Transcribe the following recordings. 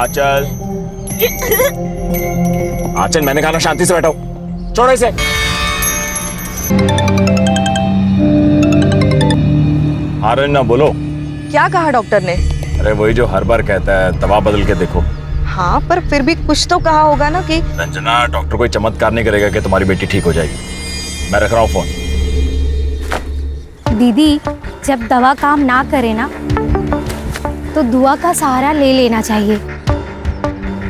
आंचल, आंचल मैंने कहा ना शांति से बैठो, छोड़ो इसे। आर्यन ना बोलो। क्या कहा डॉक्टर ने? अरे वही जो हर बार कहता है, दवा बदल के देखो। हाँ पर फिर भी कुछ तो कहा होगा ना कि रंजना, डॉक्टर कोई चमत्कार नहीं करेगा कि तुम्हारी बेटी ठीक हो जाएगी। मैं रख रहा हूँ फोन। दीदी, जब दवा काम ना करे ना तो दुआ का सहारा ले लेना चाहिए।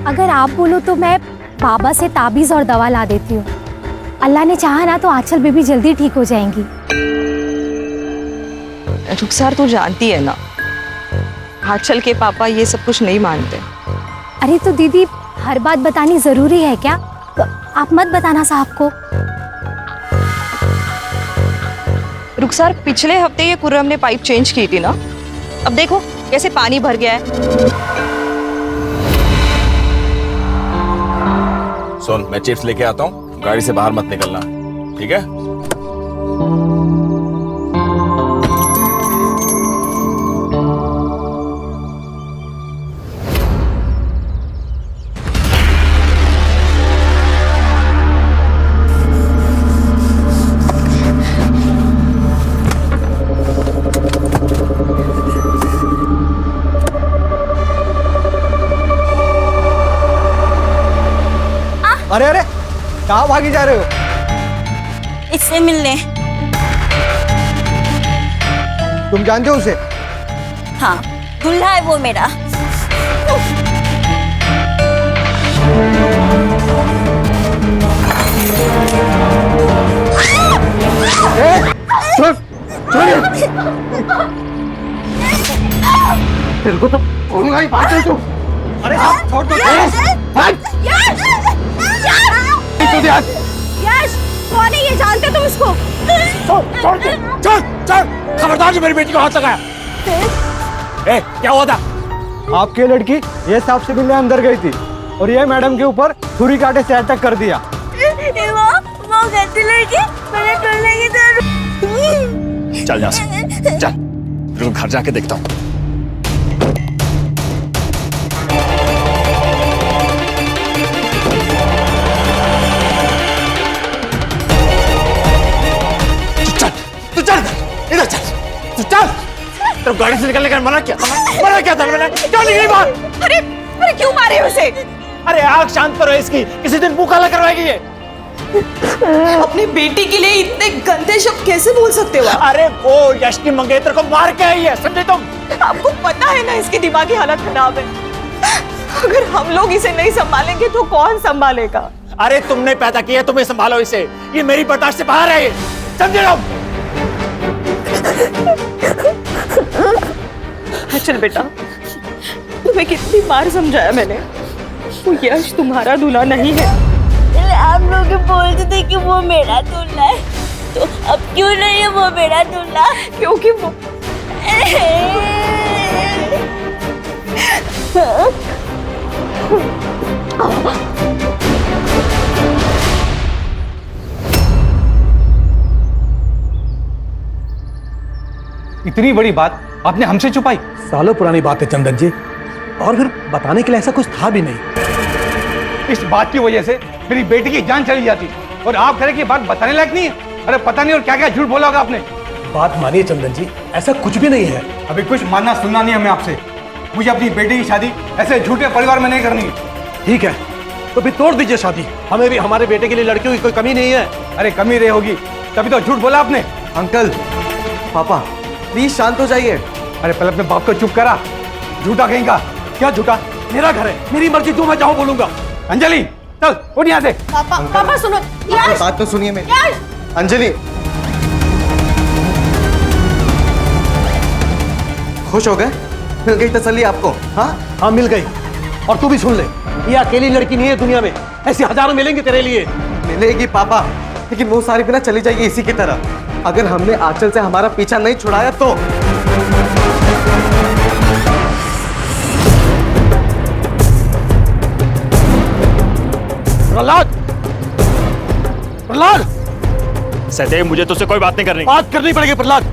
अगर आप बोलो तो मैं बाबा से ताबीज और दवा ला देती हूँ। अल्लाह ने चाहा ना तो आंचल बेबी जल्दी ठीक हो जाएंगी। रुखसार तू जानती है ना, आंचल के पापा ये सब कुछ नहीं मानते। अरे तो दीदी, हर बात बतानी जरूरी है क्या? तो आप मत बताना साहब को। रुखसार, पिछले हफ्ते ये कुर्रम ने पाइप चेंज की थी ना, अब देखो कैसे पानी भर गया है। सुन, मैं चिप्स लेके आता हूँ, गाड़ी से बाहर मत निकलना, ठीक है? अरे अरे, कहाँ भागी जा रहे हो? इससे मिलने। तुम जानते हो उसे? हाँ, दूल्हा है वो मेरा। तेरे को तो बोलूंगा ही, बात है तू। अरे छोड़ दो। यश, कौन है ये? जानते तुम इसको? छोड़ दे, चल चल, खबरदार जो मेरी बेटी को हाथ लगाया। ए, क्या हुआ था? आपकी लड़की ये साहब से मिलने अंदर गई थी और ये मैडम के ऊपर छुरी कांटे से अटैक कर दिया। वो गंदी लड़की मैंने टोलने की तरफ। चल यहाँ से, चल, तेरे को घर जाके देखता हूँ। इधर चल, तू चल। तेरे गाड़ी से निकलने का मना क्या था मैंने? क्यों निकली बाहर? अरे अरे क्यों मारे उसे? अरे आग शांत करो इसकी, किसी दिन मुंह काला करवाएगी ये। अपनी बेटी के लिए इतने गंदे शब्द कैसे बोल सकते हो आप? अरे वो यश की मंगेतर को मार के आई है, समझे तुम? आपको पता है ना इसकी दिमागी हालत खराब है। अगर हम लोग इसे नहीं संभालेंगे तो कौन संभालेगा? अरे तुमने पैदा किया, तुम्हें संभालो इसे। ये मेरी बर्दाश्त से बाहर है, समझे तुम? चल बेटा, तुम्हें कितनी बार समझाया मैंने, वो यश तुम्हारा दूल्हा नहीं है। आप लोग बोलते थे कि वो मेरा दूल्हा है, तो अब क्यों नहीं है वो मेरा दूल्हा? क्योंकि वो इतनी बड़ी बात आपने हमसे छुपाई? सालों पुरानी बात है चंदन जी, और फिर बताने के लिए ऐसा कुछ था भी नहीं। इस बात की वजह से मेरी बेटी की जान चली जाती और आप कह रहे कि बात बताने लायक नहीं है। अरे पता नहीं और क्या क्या झूठ बोला होगा आपने। बात मानिए चंदन जी, ऐसा कुछ भी नहीं है। अभी कुछ मानना सुनना नहीं हमें आपसे। मुझे अपनी बेटी की शादी ऐसे झूठे परिवार में नहीं करनी है। ठीक है, तो फिर तोड़ दीजिए शादी। हमें भी हमारे बेटे के लिए लड़कियों की कोई कमी नहीं है। अरे कमी रही होगी, तभी तो झूठ बोला आपने। अंकल, पापा, प्लीज शांत हो जाइए। अरे पहले अपने बाप को चुप करा, झूठा कहेगा। क्या झूठा? मेरा घर है, मेरी मर्जी, जो मैं चाहूं बोलूंगा। अंजलि चल उठ यहाँ से। पापा सुनो। बात तो सुनिए मेरी। अंजलि, खुश हो गए? मिल गई तसल्ली आपको? हाँ मिल गई। और तू भी सुन ले, ये अकेली लड़की नहीं है दुनिया में, ऐसी हजारों मिलेंगे तेरे लिए। मिलेगी पापा, लेकिन वो सारी बिना चली जाएगी इसी की तरह। अगर हमने आंचल से हमारा पीछा नहीं छुड़ाया तो। प्रहलाद, प्रहलाद, सदैव मुझे तुझसे कोई बात नहीं करनी। बात करनी पड़ेगी प्रहलाद,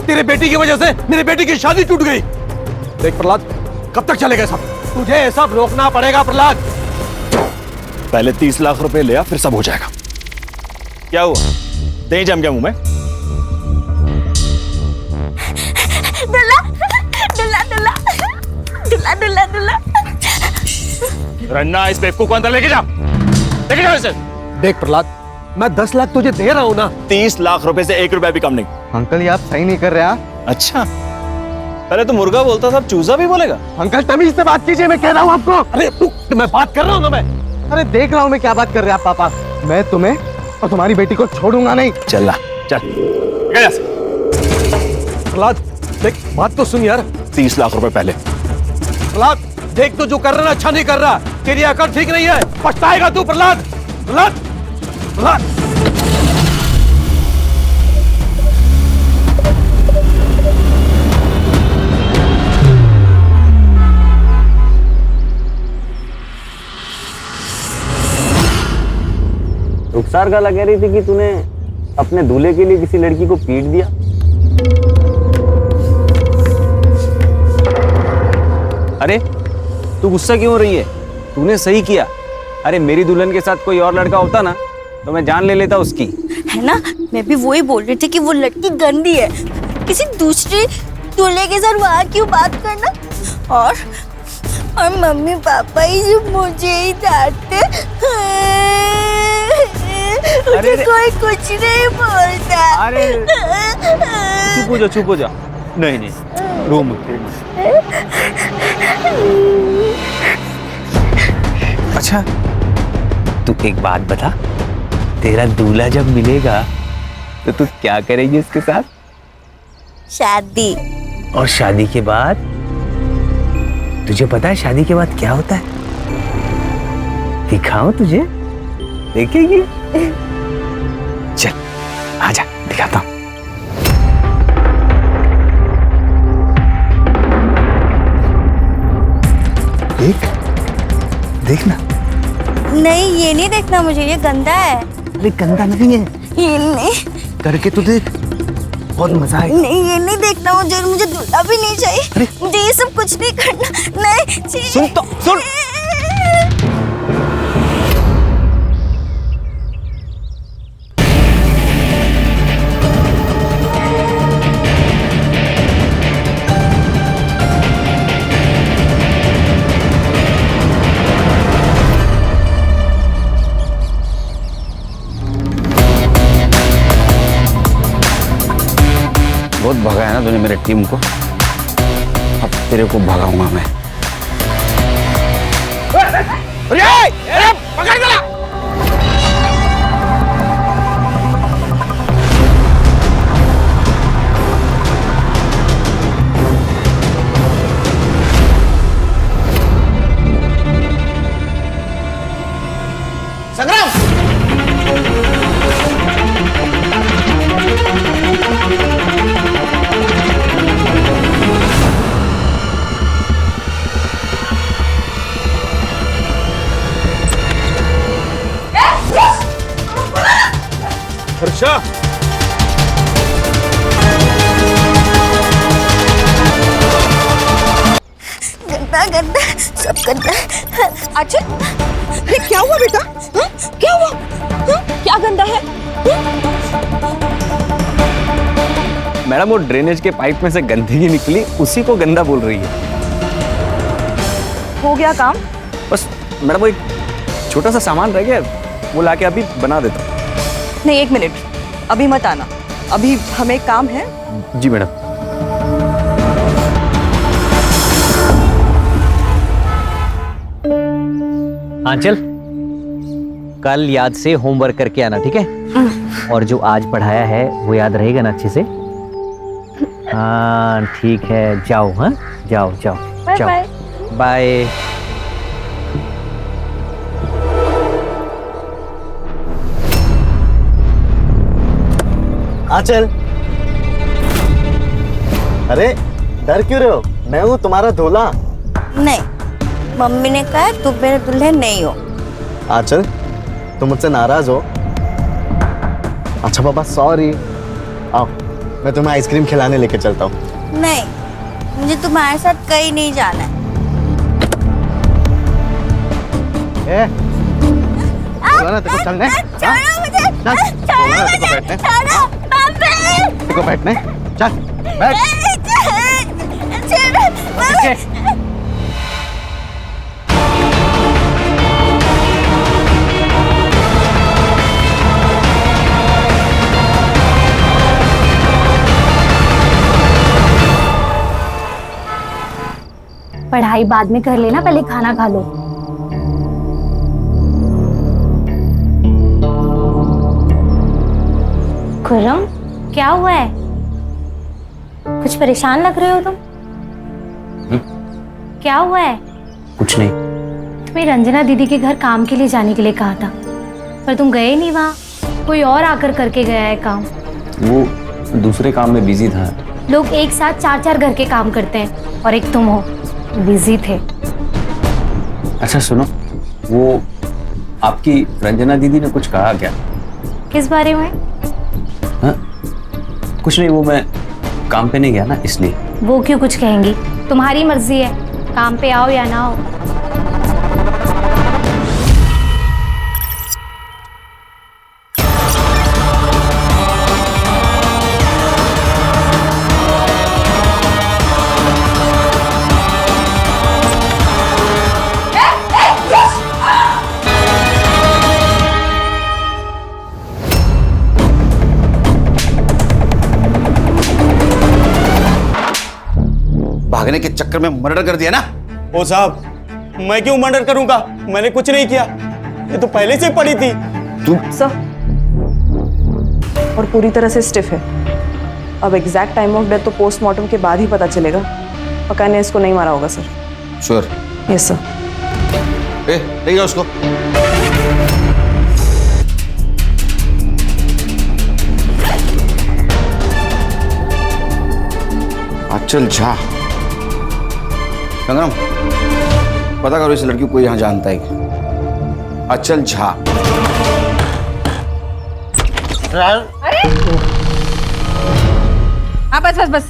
तेरे बेटी की वजह से मेरी बेटी की शादी टूट गई। देख प्रहलाद, कब तक चलेगा सब? तुझे ये सब रोकना पड़ेगा प्रहलाद। पहले 30 लाख रुपए ले आ, फिर सब हो जाएगा। क्या हुआ? दही जम गया मुंह में? दुल्ला दुल्ला दुल्ला दुल्ला दुल्ला दुल्ला। रन्ना, इस बेवकूफ को अंदर लेके जा, लेके जाओ इसे। देख प्रहलाद, मैं 10 लाख तुझे दे रहा हूँ ना। 30 लाख रुपए से 1 रुपया भी कम नहीं। अंकल ये आप सही नहीं कर रहे हैं। अच्छा, पहले तो मुर्गा बोलता था, अब चूजा भी बोलेगा? अंकल तमीज से बात कीजिए, मैं कह रहा हूँ आपको। अरे तू, मैं बात कर रहा हूँ ना मैं। अरे देख रहा हूँ मैं क्या बात कर रहे हैं आप पापा। मैं तुम्हें और तुम्हारी बेटी को छोड़ूंगा नहीं। चल ला, चल प्रहलाद देख, बात तो सुन यार। 30 लाख रुपए पहले। प्रहलाद देख, तो जो कर रहा है अच्छा नहीं कर रहा। तेरी अकल ठीक नहीं है, पछताएगा तू प्रहलाद। प्रहलाद, प्रहलाद। रुखसार गाला कह रही थी कि तूने अपने दूल्हे के लिए किसी लड़की को पीट दिया। अरे तू गुस्सा क्यों हो रही है? तूने सही किया। अरे मेरी दुल्हन के साथ कोई और लड़का होता ना तो मैं जान ले लेता उसकी। है ना, मैं भी वही बोल रही थी कि वो लड़की गंदी है। किसी दूसरे दूल्हे के साथ वहाँ क्यों बात करना। और मम्मी पापा ही जो मुझे ही डांटते, मुझे कोई कुछ नहीं बोलता। अरे चुप हो जा। नहीं नहीं, रो मत। अच्छा तू एक बात बता, तेरा दूल्हा जब मिलेगा तो तू क्या करेगी उसके साथ? शादी। और शादी के बाद तुझे पता है शादी के बाद क्या होता है? दिखाऊं तुझे? देखेगी? चल आजा, दिखाता हूं। देखना। नहीं ये नहीं देखना मुझे, ये गंदा है। अरे गंदा नहीं है, ये नहीं, करके तो देख, बहुत मजा आएगा। नहीं ये नहीं देखना मुझे दूल्हा भी नहीं चाहिए। मुझे ये सब कुछ नहीं करना। नहीं सुन तो सुन। बहुत भगाया ना तूने मेरे टीम को, अब तेरे को भगाऊंगा मैं। अरे पकड़ गया। हर्षा, गंदा गंदा सब गंदा। अच्छा ये क्या हुआ बेटा? क्या हुआ? क्या गंदा है? मैडम वो ड्रेनेज के पाइप में से गंदगी निकली, उसी को गंदा बोल रही है। हो गया काम? बस मैडम वो एक छोटा सा सामान रह गया, वो लाके अभी बना देता हूँ। नहीं 1 मिनट, अभी मत आना, अभी हमें काम है। जी मैडम। हाँ चल, कल याद से होमवर्क करके आना, ठीक है? और जो आज पढ़ाया है वो याद रहेगा ना अच्छे से? हाँ ठीक है, जाओ। हाँ जाओ जाओ जाओ, बाय। आंचल, अरे डर क्यों रहे हो? मैं हूँ तुम्हारा दूल्हा। नहीं, मम्मी ने कहा तुम मेरे दुल्हन नहीं हो। आंचल तुम मुझसे नाराज हो? अच्छा पापा सॉरी। आओ मैं तुम्हें आइसक्रीम खिलाने लेके चलता हूँ। नहीं, मुझे तुम्हारे साथ कहीं नहीं जाना है। ए बोला ना तेरे को चलने, छोड़ो मुझे, चल बोला ना तेरे को बैठने, छोड़ो मम्मी, तेरे को बैठने, चल बैठ। छोड़ो पढ़ाई बाद में कर लेना, पहले खाना खा लो। खुर्रम, क्या हुआ है? कुछ परेशान लग रहे हो तुम? क्या हुआ है? कुछ नहीं। तुम्हें रंजना दीदी के घर काम के लिए जाने के लिए कहा था, पर तुम गए नहीं वहाँ। कोई और आकर करके गया है काम। वो दूसरे काम में बिजी था। लोग एक साथ 4-4 घर के काम करते हैं और एक तुम हो, बिजी थे। अच्छा सुनो, वो आपकी रंजना दीदी ने कुछ कहा क्या? किस बारे में? हाँ? कुछ नहीं, वो मैं काम पे नहीं गया ना इसलिए। वो क्यों कुछ कहेंगी? तुम्हारी मर्जी है, काम पे आओ या ना आओ। भागने के चक्कर में मर्डर कर दिया ना। ओ साहब, मैं क्यों मर्डर करूंगा? मैंने कुछ नहीं किया, ये तो पहले से पड़ी थी। तू सर, और पूरी तरह से स्टिफ है। अब एग्जैक्ट टाइम ऑफ डेथ तो पोस्टमार्टम के बाद ही पता चलेगा। पक्का ने इसको नहीं मारा होगा सर। श्योर? Yes sir. ले जाओ उसको। आंचल झा, संग्राम पता करो इस लड़की को यहाँ जानता है क्या? आंचल झा। हाँ बस बस बस।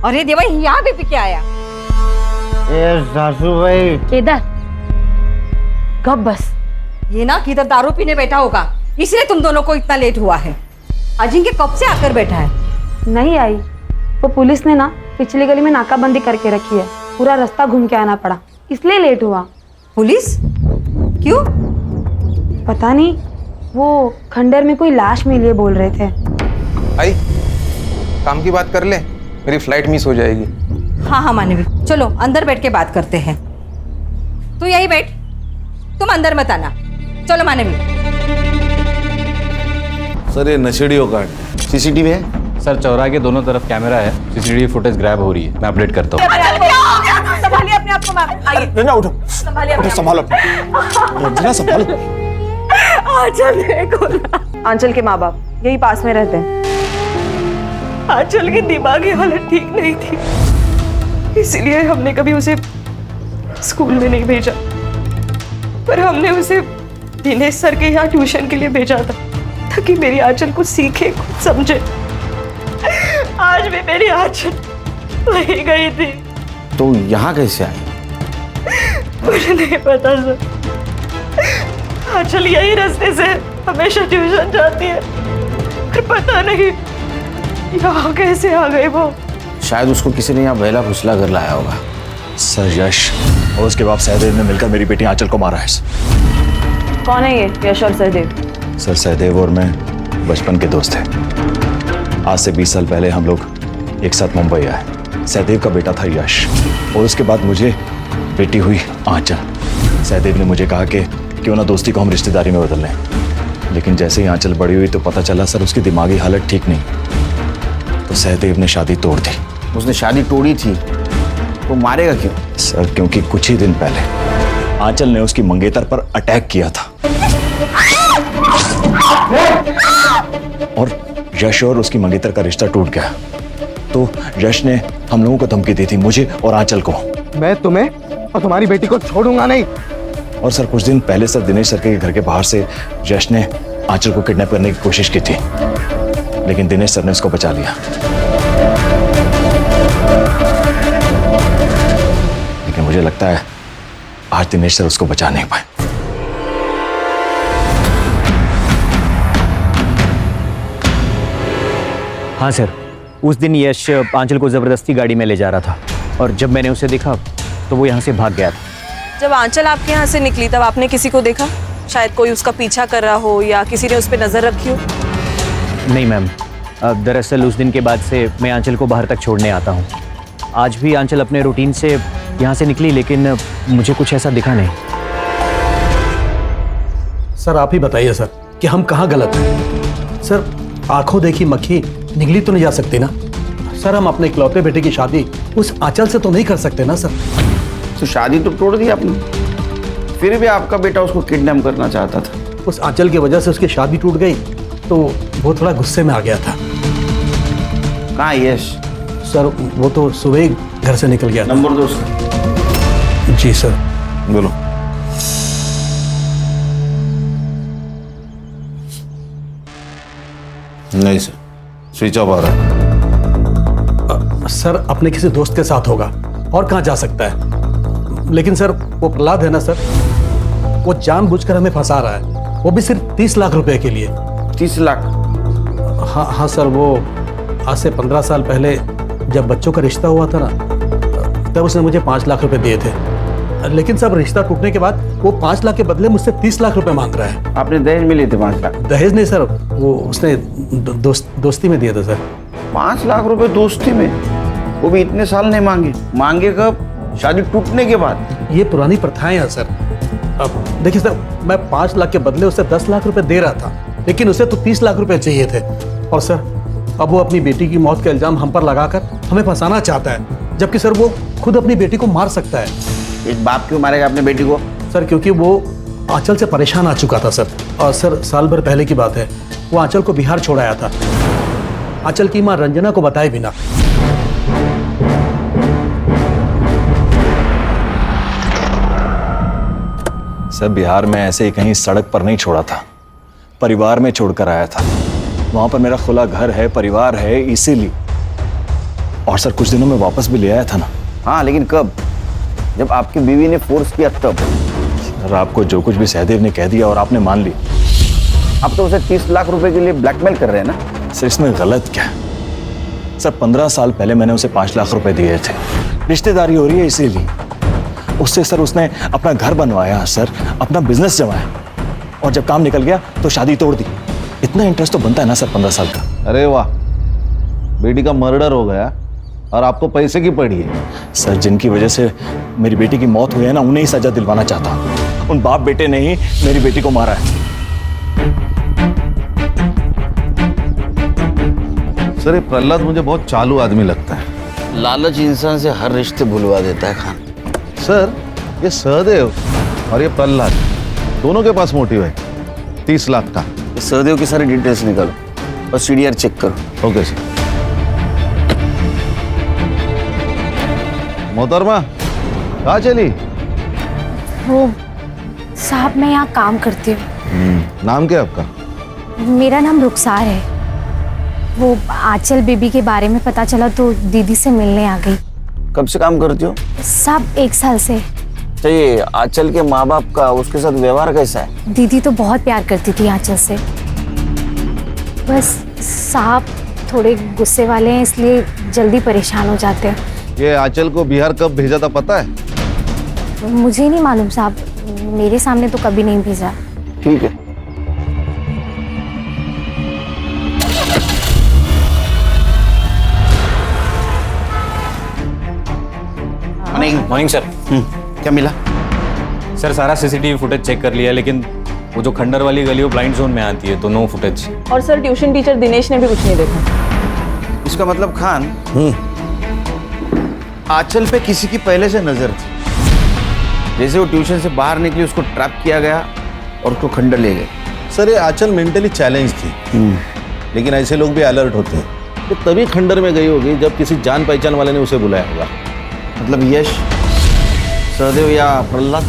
अरे देवा, यहाँ भी पी के आया। ए सासू भाई, केदार, कब बस ये ना किधर दारू पीने बैठा होगा, इसलिए तुम दोनों को इतना लेट हुआ है। अजिंक्य कब से आकर बैठा है? नहीं आई, वो पुलिस ने ना पिछली गली में नाकाबंदी करके रखी है, पूरा रास्ता घूम के आना पड़ा, इसलिए लेट हुआ। पुलिस? क्यों? पता नहीं, वो खंडर में कोई लाश मिली है बोल रहे थे। आई, काम की बात कर ले, मेरी फ्लाइट मिस हो जाएगी। हाँ हाँ मानवी, चलो अंदर बैठ के बात करते हैं। तू यही बैठ, तुम अंदर मत आना। चलो मानवी। सर ये नशेड़ियों का सीसीटीवी है? सर चौराहे के दोनों तरफ कैमरा है, सीसीटीवी फुटेज ग्रैब हो रही है, मैं अपडेट करता हूँ। संभालिए अपने आप को मैम। आइए। रंजना उठो, संभालिए उठो, संभालो रंजना, संभालो। आंचल देखो ना। आंचल के माँ बाप यही पास में रहते हैं। आंचल की दिमागी हालत ठीक नहीं थी, इसीलिए हमने कभी उसे स्कूल में नहीं भेजा, पर हमने उसे दिनेश सर के यहाँ ट्यूशन के लिए भेजा था, ताकि मेरी आंचल कुछ सीखे, कुछ समझे। आज भी मेरी आंचल वही गई थी। तो यहाँ कैसे आई? मुझे नहीं पता सर, आंचल यही रास्ते से हमेशा ट्यूशन जाती है, पर पता नहीं यहाँ कैसे आ गई वो। शायद उसको किसी ने यहाँ बहला फुसला कर लाया होगा। सर यश और उसके बाप सहदेव ने मिलकर मेरी बेटी आंचल को मारा है। कौन है ये यश और सहदेव? सर सहदेव और मैं बचपन के दोस्त थे। आज से 20 साल पहले हम लोग एक साथ मुंबई आए। सहदेव का बेटा था यश और उसके बाद मुझे बेटी हुई आंचल। सहदेव ने मुझे कहा कि क्यों ना दोस्ती को हम रिश्तेदारी में बदल लें, लेकिन जैसे ही आंचल बड़ी हुई तो पता चला सर उसकी दिमागी हालत ठीक नहीं, तो सहदेव ने शादी तोड़ दी। उसने शादी तोड़ी थी तो मारेगा क्यों? सर क्योंकि कुछ ही दिन पहले आंचल ने उसकी मंगेतर पर अटैक किया था और यश और उसकी मंगेतर का रिश्ता टूट गया। तो यश ने हम लोगों को धमकी दी थी, मुझे और आंचल को। मैं तुम्हें और तुम्हारी बेटी को छोड़ूंगा नहीं। और सर कुछ दिन पहले सर दिनेश सर के घर के बाहर से यश ने आंचल को किडनैप करने की कोशिश की थी, लेकिन दिनेश सर ने उसको बचा लिया। लेकिन मुझे लगता है आज दिनेश सर उसको बचा नहीं पाए। हाँ सर, उस दिन यश आंचल को ज़बरदस्ती गाड़ी में ले जा रहा था और जब मैंने उसे देखा तो वो यहाँ से भाग गया था। जब आंचल आपके यहाँ से निकली तब आपने किसी को देखा? शायद कोई उसका पीछा कर रहा हो या किसी ने उस पर नजर रखी हो? नहीं मैम, दरअसल उस दिन के बाद से मैं आंचल को बाहर तक छोड़ने आता हूँ। आज भी आंचल अपने रूटीन से यहाँ से निकली, लेकिन मुझे कुछ ऐसा दिखा नहीं। सर आप ही बताइए सर कि हम कहाँ गलत हैं। सर आंखों देखी मक्खी निगली तो नहीं जा सकती ना सर। हम अपने इकलौते बेटे की शादी उस आंचल से तो नहीं कर सकते ना सर। तो शादी तो तोड़ दी आपने, फिर भी आपका बेटा उसको किडनैप करना चाहता था। उस आंचल की वजह से उसकी शादी टूट गई तो वो थोड़ा गुस्से में आ गया था। कहाँ यश? सर वो तो सुबह ही घर से निकल गया। नंबर दो उसका। जी सर। बोलो। नहीं सर, स्विच ऑफ आ रहा है। सर अपने किसी दोस्त के साथ होगा और कहाँ जा सकता है। लेकिन सर वो प्रहलाद है ना सर, वो जानबूझकर हमें फंसा रहा है, वो भी सिर्फ 30 लाख रुपए के लिए। 30 लाख? हाँ सर, वो आज से 15 साल पहले जब बच्चों का रिश्ता हुआ था ना, तब उसने मुझे 5 लाख रुपए दिए थे। लेकिन सब रिश्ता टूटने के बाद वो 5 लाख के बदले मुझसे 30 लाख रुपए मांग रहा है। आपने दहेज में लिए थे 5 लाख? दहेज नहीं सर, वो उसने दोस्ती में दिया था सर। 5 लाख रुपए दोस्ती में? वो भी इतने साल नहीं मांगे? मांगे कब? शादी टूटने के बाद। ये पुरानी प्रथाएं हैं सर। अब देखिए सर, मैं 5 लाख के बदले उसे 10 लाख रुपए दे रहा था, लेकिन उसे तो 30 लाख रुपए चाहिए थे। और सर अब वो अपनी बेटी की मौत का इल्जाम हम पर लगाकर हमें फंसाना चाहता है, जबकि सर वो खुद अपनी बेटी को मार सकता है। एक बाप क्यों मारेगा अपने बेटी को? सर क्योंकि वो आंचल से परेशान आ चुका था सर। और सर साल भर पहले की बात है, वो आंचल को बिहार छोड़ आया था, आंचल की मां रंजना को बताए बिना। सर बिहार में ऐसे ही कहीं सड़क पर नहीं छोड़ा था, परिवार में छोड़कर आया था। वहां पर मेरा खुला घर है, परिवार है, इसीलिए। और सर कुछ दिनों में वापस भी ले आया था ना। हाँ, लेकिन कब? जब आपकी बीवी ने फोर्स किया तब। सर आपको जो कुछ भी सहदेव ने कह दिया और आपने मान ली। आप तो उसे 30 लाख रुपए के लिए ब्लैकमेल कर रहे हैं ना? सर इसमें गलत क्या है? सर 15 साल पहले मैंने उसे 5 लाख रुपए दिए थे, रिश्तेदारी हो रही है इसीलिए। उससे सर उसने अपना घर बनवाया, सर अपना बिजनेस जमाया, और जब काम निकल गया तो शादी तोड़ दी। इतना इंटरेस्ट तो बनता है ना सर 15 साल का। अरे वाह, बेटी का मर्डर हो गया और आपको पैसे की पड़ी है। सर जिनकी वजह से मेरी बेटी की मौत हुई है ना, उन्हें ही सजा दिलवाना चाहता हूँ। उन बाप बेटे ने ही मेरी बेटी को मारा है। सर ये प्रहलाद मुझे बहुत चालू आदमी लगता है। लालच इंसान से हर रिश्ते भुलवा देता है खान। सर ये सहदेव और ये प्रहलाद दोनों के पास मोटिव है 30 लाख का। सहदेव की सारी डिटेल्स निकालो और सीडीआर चेक करो। Okay sir. मोहतरमा कहाँ चली? वो साहब मैं यहाँ काम करती हूँ। नाम क्या आपका? मेरा नाम रुखसार है। वो आंचल बेबी के बारे में पता चला तो दीदी से मिलने आ गई। कब से काम करती हो? साहब 1 साल से। तो ये आंचल के माँ बाप का उसके साथ व्यवहार कैसा है? दीदी तो बहुत प्यार करती थी आंचल से, बस साहब थोड़े गुस्से वाले हैं, इसलिए जल्दी परेशान हो जाते हैं। ये आंचल को बिहार कब भेजा था पता है? मुझे नहीं मालूम साहब, मेरे सामने तो कभी नहीं भेजा। ठीक है। Morning sir. क्या मिला? सर सारा सीसीटीवी फुटेज चेक कर लिया, लेकिन वो जो खंडर वाली गली वो ब्लाइंड जोन में आती है, तो नो फुटेज। और सर ट्यूशन टीचर दिनेश ने भी कुछ नहीं देखा। इसका मतलब खान आंचल पे किसी की पहले से नजर थी। जैसे वो ट्यूशन से बाहर निकली उसको ट्रैप किया गया और उसको खंडर ले गए। सर ये आंचल मेंटली चैलेंज थी, लेकिन ऐसे लोग भी अलर्ट होते हैं। तो तभी खंडर में गई होगी जब किसी जान पहचान वाले ने उसे बुलाया होगा। मतलब यश, सहदेव या प्रहलाद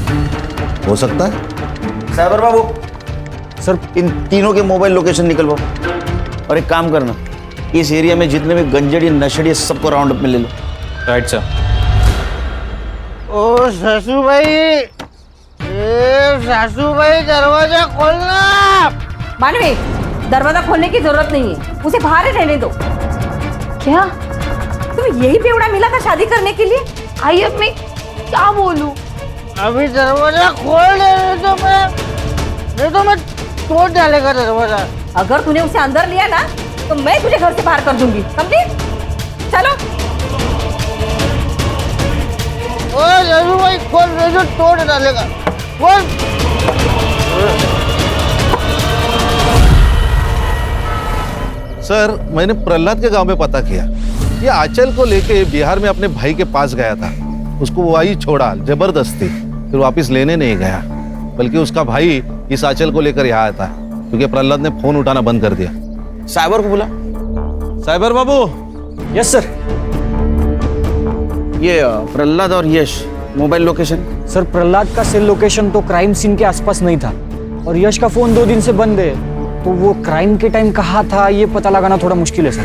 हो सकता है। साइबर बाबू सर इन तीनों के मोबाइल लोकेशन निकलवाओ और एक काम करना, इस एरिया में जितने भी गंजड़ी नशड़ी सबको राउंड अप में ले लो। Right sir. ओ सासू भाई, सासू भाई दरवाजा खोलना। मानवी, दरवाजा खोलने की जरूरत नहीं है, उसे बाहर ही रहने दो। क्या? तुम्हें यही बेवड़ा मिला था शादी करने के लिए? आई अब मैं क्या बोलूं? अभी दरवाजा खोल दे, नहीं तो मैं तोड़ डालेगा दरवाजा। अगर तूने उसे अंदर लिया ना तो मैं तुझे घर से बाहर कर दूंगी, समझी? चलो। ओए जरूर भाई खोल, नहीं तो तोड़ डालेगा। खोल। सर, मैंने प्रहलाद के गांव में पता किया। ये आंचल को लेके बिहार में अपने भाई के पास गया था। उसको वो वही छोड़ा जबरदस्ती, फिर वापस लेने नहीं गया, बल्कि उसका भाई इस आंचल को लेकर यहाँ आया था, क्योंकि प्रहलाद ने फोन उठाना बंद कर दिया। साइबर को बुला। साइबर बाबू। Yes sir. ये प्रहलाद और Yash mobile location. Sir Prahlad का सेल लोकेशन तो क्राइम सीन के आसपास नहीं था, और यश का फोन 2 दिन से बंद है, तो वो क्राइम के टाइम कहाँ था ये पता लगाना थोड़ा मुश्किल है सर।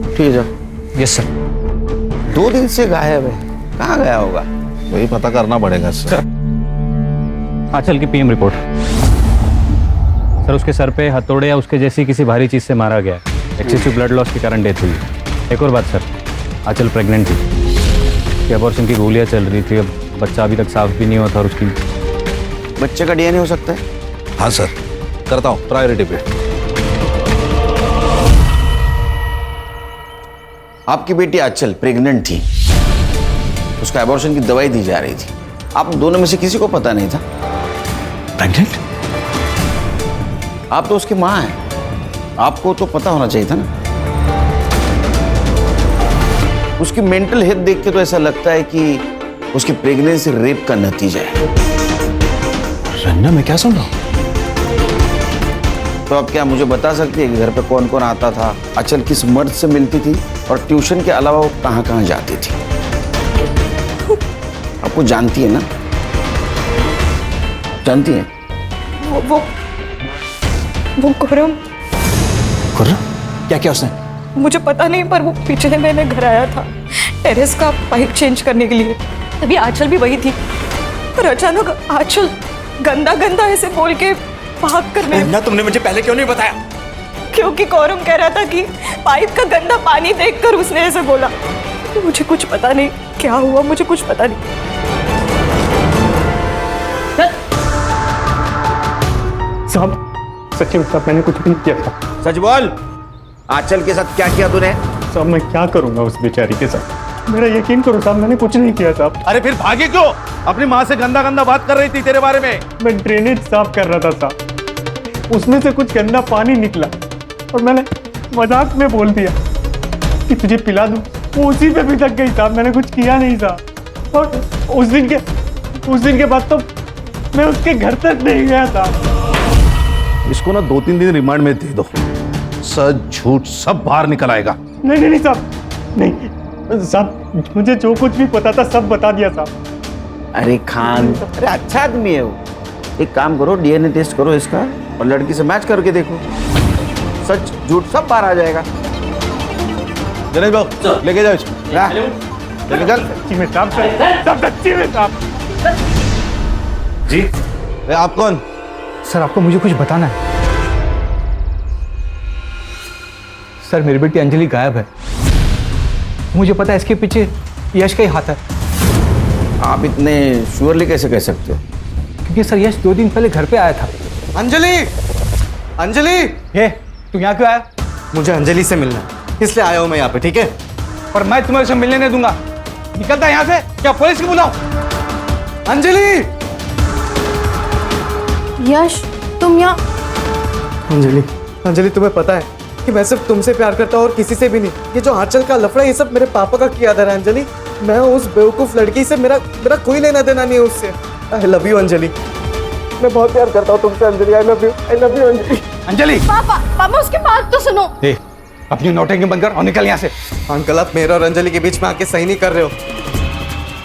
ठीक है जाओ। Yes sir. 2 दिन से गायब है, कहाँ गया होगा? वही पता करना पड़ेगा सर। आंचल की पीएम रिपोर्ट। सर उसके सर पे हथौड़े या उसके जैसी किसी भारी चीज से मारा गया। एक्सेसिव ब्लड लॉस के कारण डेथ हुई। एक और बात सर, आंचल प्रेग्नेंट थी, उसकी अबॉर्शन की गोलियां चल रही थी, अब बच्चा अभी तक साफ भी नहीं हुआ था, और उसकी बच्चे का डीएनए हो सकता है? हाँ सर, करता हूँ प्रायोरिटी पे। आपकी बेटी आंचल प्रेग्नेंट थी, उसका अबॉर्शन की दवाई दी जा रही थी, आप दोनों में से किसी को पता नहीं था? प्रेग्नेंट? आप तो उसकी माँ हैं, आपको तो पता होना चाहिए था ना। उसकी मेंटल हेल्थ देख के तो ऐसा लगता है कि उसकी प्रेगनेंसी रेप का नतीजा है। रन्ना, मैं क्या सुन रहा हूँ? तो आप क्या मुझे बता सकती है कि घर पे कौन कौन आता था, आंचल किस मर्द से मिलती थी, और ट्यूशन के अलावा वो कहाँ कहाँ जाती थी? आपको जानती है ना? जानती है? वो खुर्रम। खुर्रम? क्या किया उसने? मुझे पता नहीं, पर वो पिछले महीने घर आया था टेरेस का पाइप चेंज करने के लिए। तभी आंचल भी वही थी, पर अचानक आंचल गंदा गंदा ऐसे बोल के भाग कर ना, तुमने मुझे पहले क्यों नहीं बताया? क्योंकि कौरम कह रहा था कि पाइप का गंदा पानी देखकर उसने ऐसे बोला। मुझे कुछ पता नहीं क्या हुआ, मुझे कुछ पता नहीं। साहब सच्ची में साहब मैंने कुछ भी नहीं किया था। सच बोल, आंचल के साथ क्या किया तूने? साहब मैं क्या करूंगा उस बेचारी के साथ, मेरा यकीन करो साहब, मैंने कुछ नहीं किया साहब। अरे फिर भागे क्यों? अपनी माँ से गंदा गंदा बात कर रही थी तेरे बारे में। मैं ड्रेनेज साफ कर रहा था साहब, उसमें से कुछ गंदा पानी निकला और मैंने मजाक में बोल दिया कि तुझे पिला दूं, वो उसी पे भीतक गई साहब, मैंने कुछ किया नहीं साहब। और उस दिन के बाद तो मैं उसके घर तक नहीं गया था। इसको ना 2-3 दिन रिमांड में दे दो, सच झूठ सब बाहर निकल आएगा। नहीं साहब, नहीं साहब, मुझे जो कुछ भी पता था सब बता दिया साहब। अरे खान, अरे अच्छा आदमी है वो। एक काम करो, डीएनए टेस्ट करो इसका और लड़की से मैच करके देखो, सच झूठ सब बाहर आ जाएगा। दिनेश बाबू लेके जाओ इसको। निकल। सच्ची में साहब, सब सच्ची में साहब। जी आप कौन? सर आपको मुझे कुछ बताना है। सर मेरी बेटी अंजलि गायब है, मुझे पता है इसके पीछे यश का ही हाथ है। आप इतने श्योरली कैसे कह सकते हो? क्योंकि सर यश 2 दिन पहले घर पे आया था। अंजलि, अंजलि, ये तू यहाँ क्यों आया? मुझे अंजलि से मिलना है, इसलिए आया हूँ मैं यहाँ पे, ठीक है? पर मैं तुम्हें उसे मिलने नहीं दूंगा। निकलता यहाँ से, क्या पुलिस को बुलाऊं? अंजलि! यश तुम यहाँ? अंजलि तुम्हें पता है कि मैं सिर्फ तुमसे प्यार करता हूँ और किसी से भी नहीं। ये जो आंचल का लफड़ा, ये सब मेरे पापा का किया था अंजलि। मैं उस बेवकूफ लड़की से मेरा कोई लेना देना नहीं है उससे। आई लव यू अंजलि, मैं बहुत प्यार करता हूँ तुमसे Anjali. I love you Anjali. Anjali पापा उसकी बात तो सुनो। अपनी नौटंकी बंद कर और निकल यहाँ से। अंकल आप मेरे और अंजलि के बीच में आके सही नहीं कर रहे हो।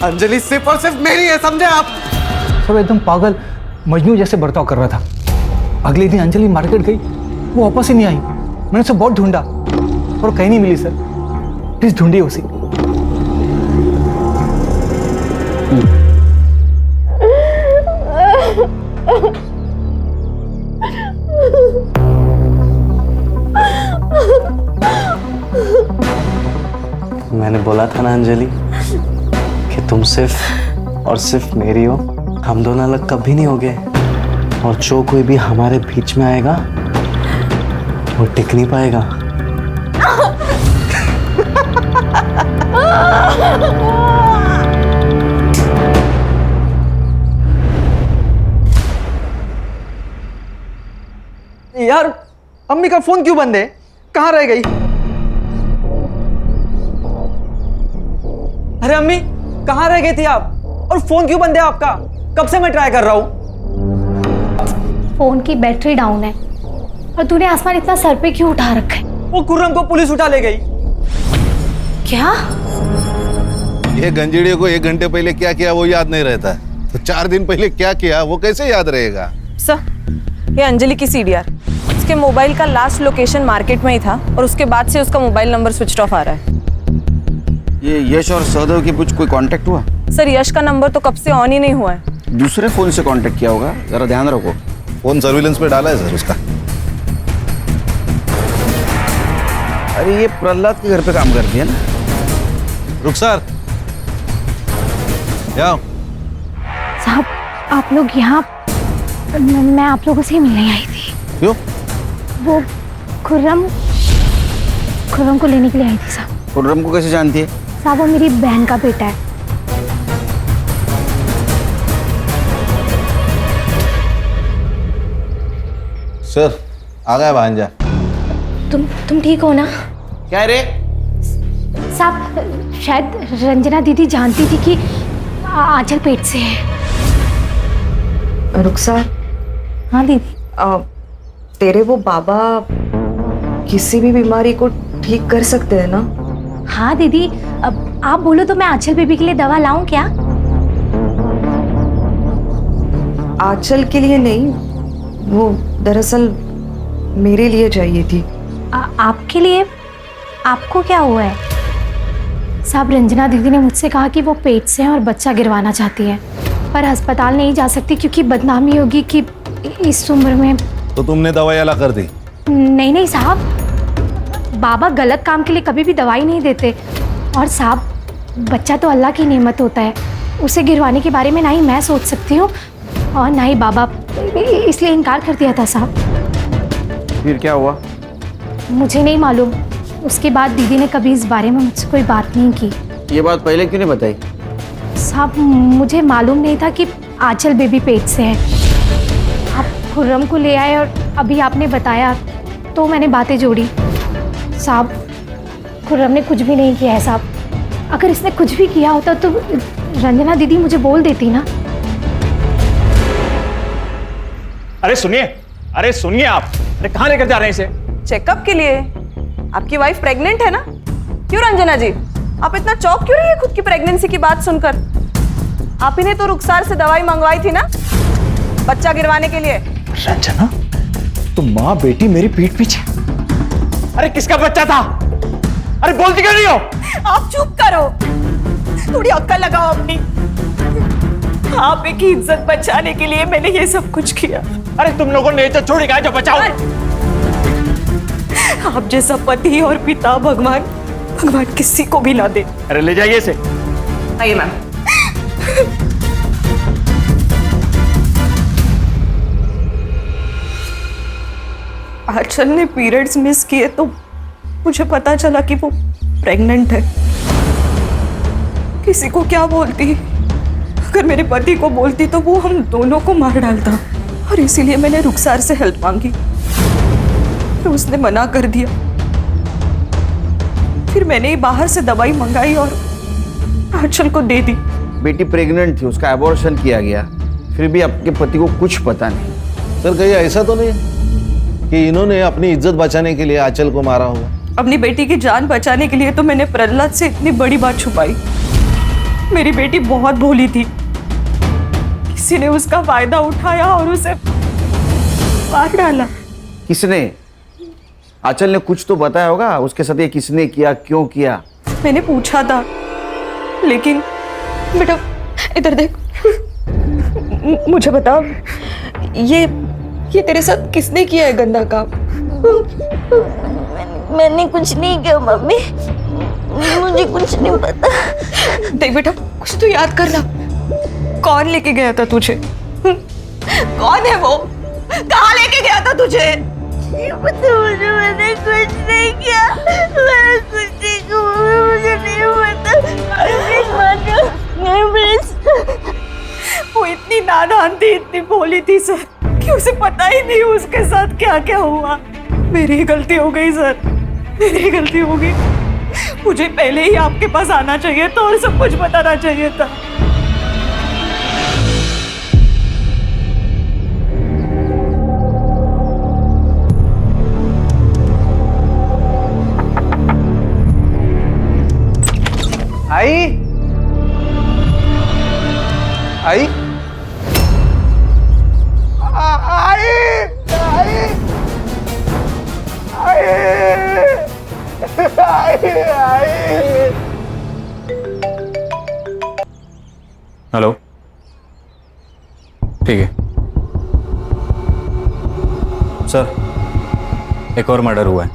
अंजलि सिर्फ और सिर्फ मेरी है, समझे आप? सब एकदम पागल मजनू जैसे बर्ताव कर रहा था। अगले दिन अंजलि मार्केट गई, वो वापस ही नहीं आई। मैंने उसे बहुत ढूंढा और कहीं नहीं मिली। सर प्लीज ढूंढिए उसे। बोला था ना अंजलि कि तुम सिर्फ और सिर्फ मेरी हो। हम दोनों अलग कभी नहीं होंगे, और जो कोई भी हमारे बीच में आएगा वो टिक नहीं पाएगा। यार अम्मी का फोन क्यों बंद है? कहाँ रह गई? अरे अम्मी कहाँ रह गई थी आप? और फोन क्यों बंद है आपका? कब से मैं ट्राई कर रहा हूँ। फोन की बैटरी डाउन है। और तूने आसमान इतना सर पे क्यों उठा रखा है? वो खुर्रम को पुलिस उठा ले गई। क्या? ये गंजेड़ियों को 1 घंटे पहले क्या किया वो याद नहीं रहता, तो 4 दिन पहले क्या किया वो कैसे याद रहेगा? सर ये अंजलि की सीडीआर, उसके मोबाइल का लास्ट लोकेशन मार्केट में ही था और उसके बाद से उसका मोबाइल नंबर स्विच ऑफ आ रहा है। ये यश और सहदेव के कुछ कोई कांटेक्ट हुआ? सर यश का नंबर तो कब से ऑन ही नहीं हुआ है। दूसरे फोन से कांटेक्ट किया होगा, जरा ध्यान रखो। फोन सर्विलेंस पे डाला है सर उसका। अरे ये प्रहलाद के घर पे काम करती है ना? रुखसार क्या? साहब आप लोग यहाँ, मैं आप लोगों से मिलने आई थी। क्यों? वो खुर्रम को लेने के लिए आई थी साहब। खुर्रम को कैसे जानती है? साहब वो मेरी बहन का बेटा है। सर आ गया भांजा। तुम ठीक हो ना? क्या रे? साहब शायद रंजना दीदी जानती थी कि आंचल पेट से है। रुखसार। हाँ दीदी। तेरे वो बाबा किसी भी बीमारी को ठीक कर सकते हैं ना? हाँ दीदी, अब आप बोलो तो मैं आंचल बेबी के लिए दवा लाऊं क्या? आंचल के लिए नहीं, वो दरअसल मेरे लिए चाहिए थी। आपके लिए? आपको क्या हुआ है? साहब रंजना दीदी ने मुझसे कहा कि वो पेट से है और बच्चा गिरवाना चाहती है, पर अस्पताल नहीं जा सकती क्योंकि बदनामी होगी कि इस उम्र में। तो तुमने दवाई अला कर दी? नहीं साहब, बाबा गलत काम के लिए कभी भी दवाई नहीं देते। और साहब बच्चा तो अल्लाह की नेमत होता है, उसे गिरवाने के बारे में ना ही मैं सोच सकती हूँ और ना ही बाबा, इसलिए इनकार कर दिया था साहब। फिर क्या हुआ? मुझे नहीं मालूम। उसके बाद दीदी ने कभी इस बारे में मुझसे कोई बात नहीं की। ये बात पहले क्यों नहीं बताई? साहब मुझे मालूम नहीं था कि आंचल बेबी पेट से है। आप खुर्रम को ले आए और अभी आपने बताया तो मैंने बातें जोड़ी। साहब खुर्रम ने कुछ भी नहीं किया है साहब। अगर इसने कुछ भी किया होता तो रंजना दीदी मुझे बोल देती ना। अरे सुनिए आप, अरे कहाँ लेकर जा रहे हैं इसे? चेकअप के लिए। आपकी वाइफ प्रेग्नेंट है ना? क्यों रंजना जी, आप इतना चौंक क्यों रही है खुद की प्रेगनेंसी की बात सुनकर? आप ही ने तो रुखसार से दवाई मंगवाई थी ना बच्चा गिरवाने के लिए। रंजना, तो माँ बेटी मेरी पीठ पीछे। अरे किसका बच्चा था? अरे बोलती क्यों नहीं हो? आप चुप करो, थोड़ी अक्ल लगाओ अपनी। आप की इज्जत बचाने के लिए मैंने ये सब कुछ किया। अरे तुम लोगों ने तो छोड़ गया जो बचाओ। आप जैसा पति और पिता भगवान किसी को भी ना दे। अरे ले जाइए इसे। आइए मैम। आंचल ने पीरियड्स मिस किए तो मुझे पता चला कि वो प्रेग्नेंट है। किसी को क्या बोलती, अगर मेरे पति को बोलती तो वो हम दोनों को मार डालता, और इसीलिए मैंने रुखसार से हेल्प मांगी। तो उसने मना कर दिया। फिर मैंने ही बाहर से दवाई मंगाई और आंचल को दे दी। बेटी प्रेग्नेंट थी, उसका एबॉर्शन किया गया, फिर भी आपके पति को कुछ पता नहीं। सर कहीं ऐसा तो नहीं कि इन्होंने अपनी इज्जत बचाने के लिए आंचल को मारा होगा? अपनी बेटी की जान बचाने के लिए तो मैंने प्रहलाद से इतनी बड़ी बात छुपाई। मेरी बेटी बहुत भोली थी, किसी ने उसका फायदा उठाया और उसे मार डाला। किसने? आंचल ने कुछ तो बताया होगा उसके साथ, ये किसने किया, क्यों किया? मैंने पूछा था, लेकिन बेटा इधर देख, मुझे बता ये तेरे साथ किसने किया है गंदा काम? मैंने कुछ नहीं किया मम्मी, मुझे कुछ नहीं पता। देख बेटा, कुछ तो याद करना। कौन लेके गया था तुझे? कौन है वो? कहाँ लेके गया था तुझे? पता मुझे, मैंने कुछ नहीं किया, मैंने कुछ नहीं किया, मुझे नहीं पता। वो इतनी नादान थी, इतनी भोली थी सर, कि उसे पता ही नहीं उसके साथ क्या क्या हुआ। मेरी गलती हो गई सर, मेरी गलती हो गई। मुझे पहले ही आपके पास आना चाहिए था और सब कुछ बताना चाहिए था। आई आई हेलो, ठीक है सर, एक और मर्डर हुआ है।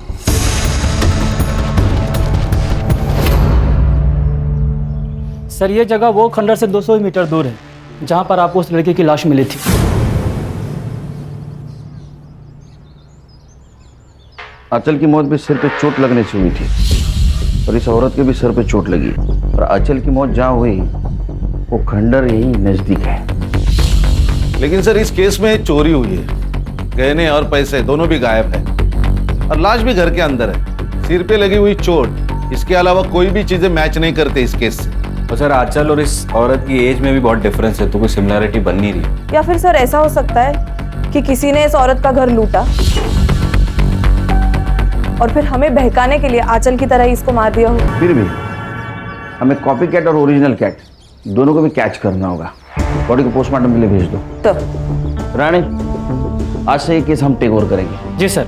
सर ये जगह वो खंडर से 200 मीटर दूर है जहां पर आपको उस लड़की की लाश मिली थी। आंचल की मौत भी सिर पे चोट लगने से हुई थी और इस औरत के भी सर पे चोट लगी और आंचल की मौत जहाँ हुई वो खंडर यही नजदीक है। लेकिन सर इस केस में चोरी हुई है, गहने और पैसे दोनों भी गायब है और लाश भी घर के अंदर है। सिर पे लगी हुई चोट, इसके अलावा कोई भी चीजें मैच नहीं करते इस केस से। और सर आंचल और इस औरत की एज में भी बहुत डिफरेंस है, तो कोई सिमिलरिटी बन नहीं रही। या फिर सर ऐसा हो सकता है कि किसी ने इस औरत का घर लूटा और फिर हमें बहकाने के लिए आंचल की तरह ही इसको मार दिया हो। फिर भी हमें कॉपी कैट और ओरिजिनल कैट दोनों को भी कैच करना होगा। बॉडी को पोस्टमार्टम के लिए भेज दो। तो रानी, आज से ये केस हम टेक ओवर करेंगे। जी सर।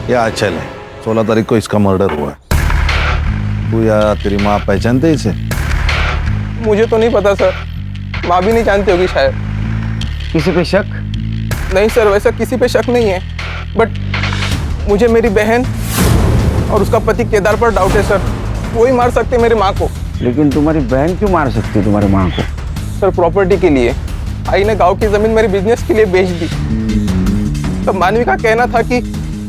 यह आंचल है, 16 तारीख को इसका मर्डर हुआ है। तू या तेरी माँ पहचानते इसे? मुझे तो नहीं पता सर, माँ भी नहीं जानती होगी शायद। किसी पे शक? नहीं सर, वैसा किसी पे शक नहीं है, बट मुझे मेरी बहन और उसका पति केदार पर डाउट है सर। वो ही मार सकते मेरी माँ को। लेकिन तुम्हारी बहन क्यों मार सकती है तुम्हारी माँ को? सर प्रॉपर्टी के लिए। आई ने गांव की जमीन मेरी बिजनेस के लिए बेच दी। तब मानवी का कहना था कि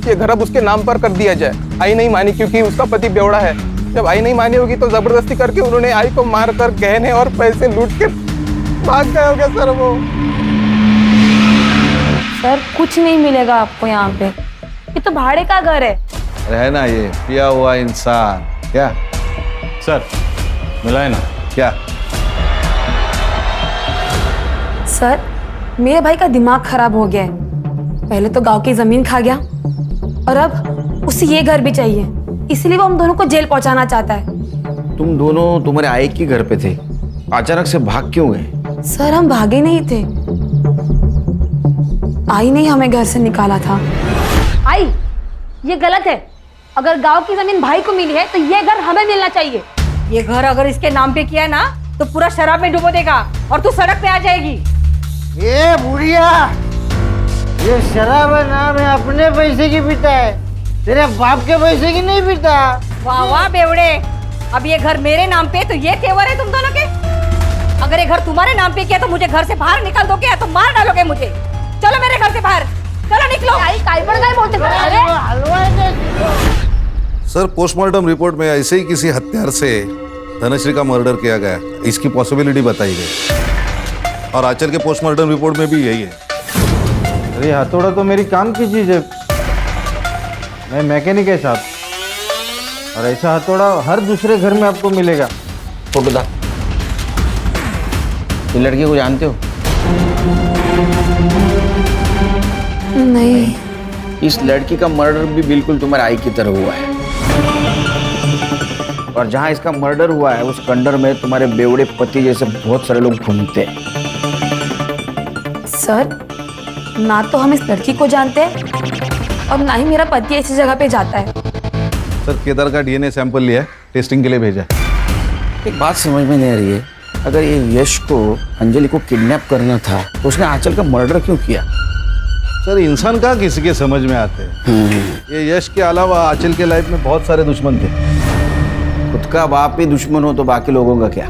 ये घर अब उसके नाम पर कर दिया जाए। आई नहीं मानी क्योंकि उसका पति बेवड़ा है। जब आई नहीं मानी होगी तो जबरदस्ती करके उन्होंने आई को मारकर गहने और पैसे लूट के भाग गए होंगे सर वो। सर कुछ नहीं मिलेगा आपको यहाँ पे, ये तो भाड़े का घर है। है ना ये पिया हुआ इंसान। क्या सर मिला है ना? क्या सर मेरे भाई का दिमाग खराब हो गया है। पहले तो गांव की जमीन खा गया और अब उसे ये घर भी चाहिए, इसलिए वो हम दोनों को जेल पहुंचाना चाहता है। तुम दोनों तुम्हारे आई के घर पे थे, अचानक से भाग क्यों गए? सर हम भागे नहीं थे, आई ने हमें घर से निकाला था। आई, ये गलत है। अगर गांव की जमीन भाई को मिली है तो ये घर हमें मिलना चाहिए। ये घर अगर इसके नाम पे किया ना तो पूरा शराब में डुबो देगा और तू सड़क पे आ जाएगी। ये बुढ़िया, ये शराब नाम है, अपने पैसे की पीता है, तेरे बाप के पैसे की नहीं पीता। वाह वाह बेवड़े, अब ये घर मेरे नाम पे तो ये तेवर है तुम दोनों के। अगर ये घर तुम्हारे नाम पे किया तो मुझे घर से बाहर निकाल दोगे या तो मार डालोगे मुझे। चलो मेरे घर से बाहर, चलो निकलो। काय पर काय बोलते सर, पोस्टमार्टम रिपोर्ट में ऐसे ही किसी हत्यार से धनश्री का मर्डर किया गया, इसकी पॉसिबिलिटी बताई गई और आंचल के पोस्टमार्टम रिपोर्ट में भी यही है। अरे हथौड़ा तो मेरी काम की चीज है, मैं मैकेनिक है साहब, और ऐसा हथौड़ा हर दूसरे घर में आपको मिलेगा। फोटो दा। ये लड़की को जानते हो? नहीं। इस लड़की का मर्डर भी बिल्कुल तुम्हारे आई की तरह हुआ है और जहां इसका मर्डर हुआ है उस खंडर में तुम्हारे बेवड़े पति जैसे बहुत सारे लोग घूमते हैं। सर ना तो हम इस लड़की को जानते हैं और ना ही मेरा पति ऐसी जगह पे जाता है। सर केदार का डीएनए सैंपल लिया है, टेस्टिंग के लिए भेजा है। एक बात समझ में नहीं आ रही है, अगर ये यश को अंजलि को किडनैप करना था तो उसने आंचल का मर्डर क्यों किया? सर इंसान कहाँ किसी के समझ में आते हैं। ये यश के अलावा आंचल के लाइफ में बहुत सारे दुश्मन थे। खुद का बाप ही दुश्मन हो तो बाकी लोगों का क्या।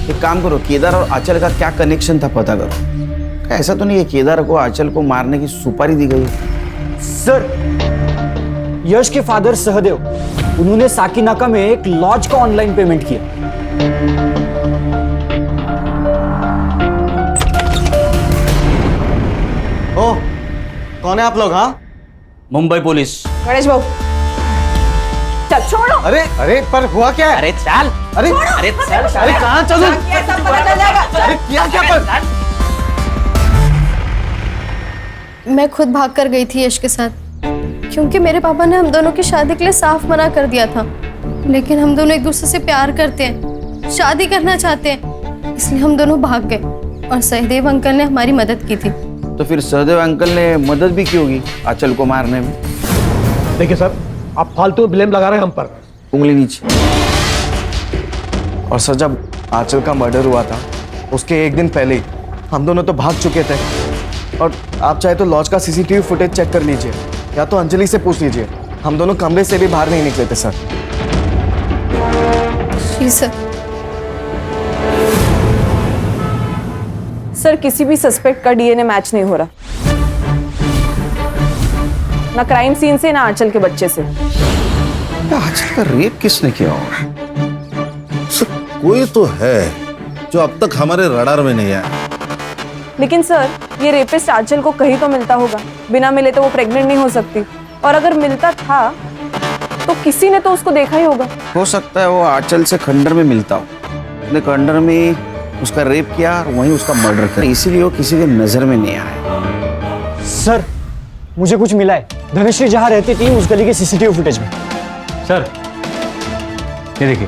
एक काम करो, केदार और आंचल का क्या कनेक्शन था पता करो। ऐसा तो नहीं है केदार को आंचल को मारने की सुपारी दी गई? सर, यश के फादर सहदेव, उन्होंने साकीनाका में एक लॉज का ऑनलाइन पेमेंट किया। ओ, कौन है आप लोग? हाँ, मुंबई पुलिस। गणेश बाबू चल छोड़ो। अरे अरे पर हुआ क्या है? अरे चल। अरे अरे चल। अरे कहाँ चलूं? अरे क्या क्या कर? मैं खुद भाग कर गई थी यश के साथ, क्योंकि मेरे पापा ने हम दोनों की शादी के लिए साफ मना कर दिया था। लेकिन हम दोनों एक दूसरे से प्यार करते हैं, शादी करना चाहते हैं, इसलिए हम दोनों भाग गए और सहदेव अंकल ने हमारी मदद की थी। तो फिर सहदेव अंकल ने मदद भी की होगी आंचल को मारने में। देखिए सर, आप फालतू ब्लेम लगा रहे हैं हम पर। उंगली नीचे। और सर जब आंचल का मर्डर हुआ था उसके एक दिन पहले ही हम दोनों तो भाग चुके थे। और आप चाहे तो लॉज का सीसीटीवी फुटेज चेक कर लीजिए या तो अंजलि से पूछ लीजिए, हम दोनों कमरे से भी बाहर नहीं निकले थे सर। जी सर। सर किसी भी सस्पेक्ट का डीएनए मैच नहीं हो रहा, ना क्राइम सीन से ना आंचल के बच्चे से। आंचल का रेप किसने किया होगा? कोई तो है जो अब तक हमारे रडार में नहीं आया। लेकिन सर ये रेपिस्ट आंचल को कहीं तो मिलता होगा, बिना मिले तो वो प्रेग्नेंट नहीं हो सकती। और अगर मिलता था तो किसी ने तो उसको देखा ही होगा। हो सकता है वो आंचल से खंडर में मिलता हो, उसने खंडर में उसका रेप किया और वहीं उसका मर्डर किया, इसीलिए वो किसी के नजर में नहीं आया। सर, मुझे कुछ मिला है। धनश्री जहां रहती थी उस गली के सीसीटीवी फुटेज में। सर ये देखिए।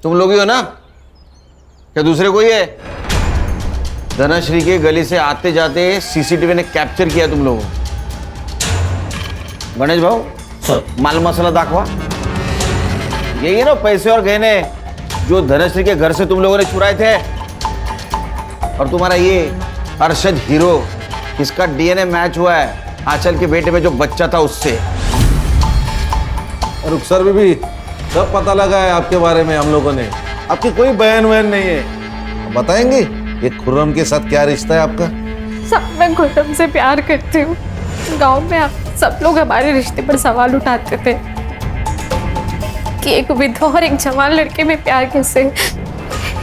तुम लोग ही हो ना? क्या दूसरे कोई है? धनश्री के गली से आते जाते सीसीटीवी ने कैप्चर किया तुम लोगों। गणेश भाऊ, माल मसाला दाखवा। यही है ना पैसे और गहने जो धनश्री के घर से तुम लोगों ने चुराए थे। और तुम्हारा ये अरशद हीरो, इसका डीएनए मैच हुआ है आंचल के बेटे में जो बच्चा था उससे। रुखसर बीबी, सब पता लगा है आपके बारे में हम लोगों ने। आपकी कोई बहन वहन नहीं है। बताएंगे ये खुर्रम के साथ क्या रिश्ता है आपका? सब मैं खुर्रम से प्यार करती हूँ। गांव में आप सब लोग हमारे रिश्ते पर सवाल उठाते थे कि एक विधवा और एक जवान लड़के में प्यार कैसे,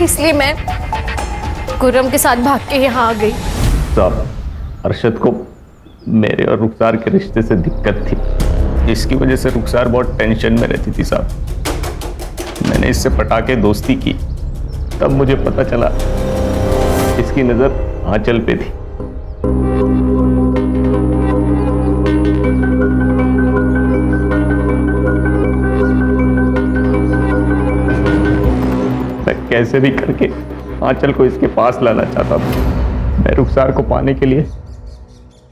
इसलिए मैं खुर्रम के साथ भाग के यहाँ आ गई। साहब, अरशद को मेरे और रुखसार के रिश्ते से दिक्कत थी, इसकी वजह से रुखसार बहुत टेंशन में रहती थी साहब। मैंने इससे पटा के दोस्ती की, तब मुझे पता चला इसकी नजर आंचल पे थी। मैं कैसे भी करके आंचल को इसके पास लाना चाहता था। मैं रुखसार को पाने के लिए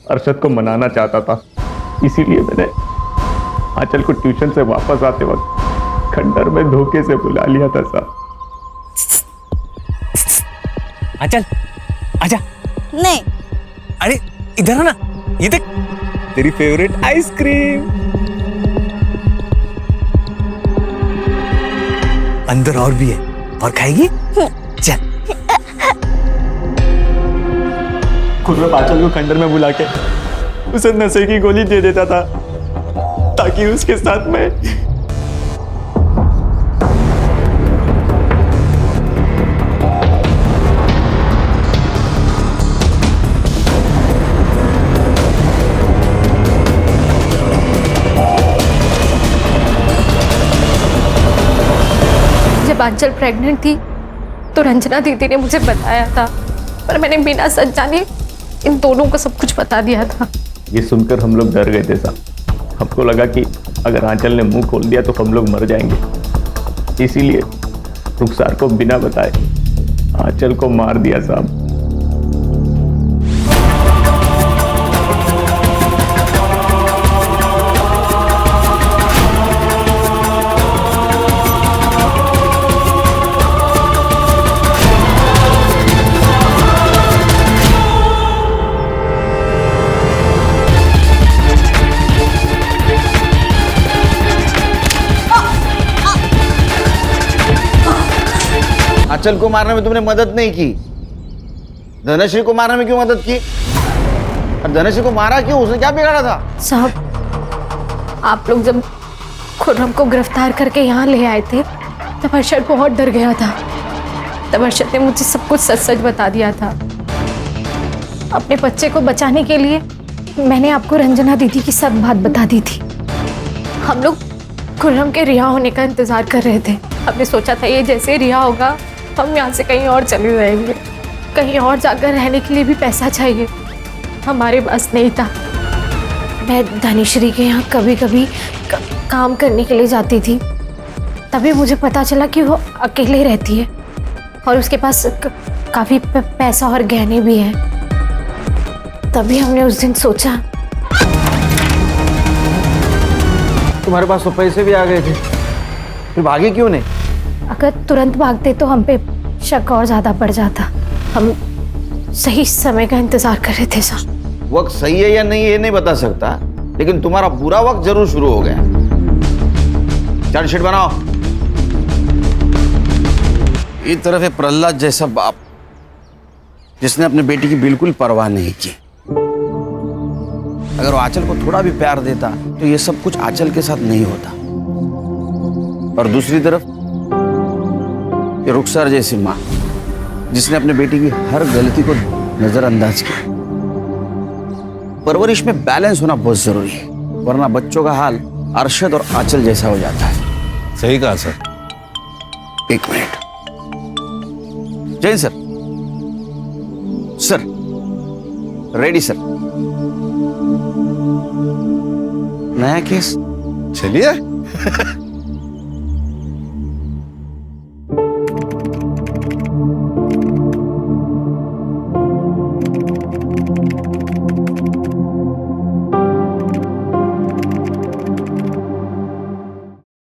अरशद को मनाना चाहता था, इसीलिए मैंने आंचल को ट्यूशन से वापस आते वक्त खंडर में धोखे से बुला लिया था साहब। आंचल, आजा। नहीं। अरे इधर आ ना, ये देख तेरी फेवरेट आइसक्रीम। अंदर और भी है, और खाएगी? चल। खुर्रम आंचल को खंडर में बुला के उसे नशे की गोली दे देता था ताकि उसके साथ में जब आंचल प्रेग्नेंट थी तो रंजना दीदी ने मुझे बताया था, पर मैंने बिना सच जाने इन दोनों को सब कुछ बता दिया था। ये सुनकर हम लोग डर गए थे साहब। हमको लगा कि अगर आंचल ने मुंह खोल दिया तो हम लोग मर जाएंगे, इसीलिए रुखसार को बिना बताए आंचल को मार दिया साहब। आंचल को मारने में तुमने मदद नहीं की, धनश्री को मारने में क्यों मदद की? और धनश्री को मारा क्यों? उसने क्या बिगाड़ा था? साहब, आप लोग जब खुर्रम को गिरफ्तार करके यहाँ ले आए थे तब अरशद बहुत डर गया था। तब अरशद ने मुझे सब कुछ सच सच बता दिया था। अपने बच्चे को बचाने के लिए मैंने आपको रंजना दीदी की सब बात बता दी थी। हम लोग खुर्रम के रिहा होने का इंतजार कर रहे थे। हमने सोचा था ये जैसे रिहा होगा हम यहाँ से कहीं और चले जाएंगे। कहीं और जाकर रहने के लिए भी पैसा चाहिए, हमारे पास नहीं था। मैं धनश्री के यहाँ कभी कभी काम करने के लिए जाती थी। तभी मुझे पता चला कि वो अकेले रहती है और उसके पास काफ़ी पैसा और गहने भी हैं। तभी हमने उस दिन सोचा। तुम्हारे पास तो पैसे भी आ गए थे, फिर भागे क्यों नहीं? अगर तुरंत भागते तो हम पे शक और ज़्यादा बढ़ जाता। हम सही समय का इंतज़ार कर रहे थे साहब। वक्त सही है या नहीं ये नहीं बता सकता, लेकिन तुम्हारा बुरा वक्त जरूर शुरू हो गया। चार्जशीट बनाओ। एक तरफ है प्रहलाद जैसा बाप जिसने अपने बेटी की बिल्कुल परवाह नहीं की। अगर वो आंचल को थोड़ा भी प्यार देता तो ये सब कुछ आंचल के साथ नहीं होता। और दूसरी तरफ ये रुखसार जैसी माँ जिसने अपने बेटी की हर गलती को नजरअंदाज किया। परवरिश में बैलेंस होना बहुत जरूरी है, वरना बच्चों का हाल अरशद और आंचल जैसा हो जाता है। सही कहा सर। एक minute. Jain sir, sir ready sir. नया केस चलिए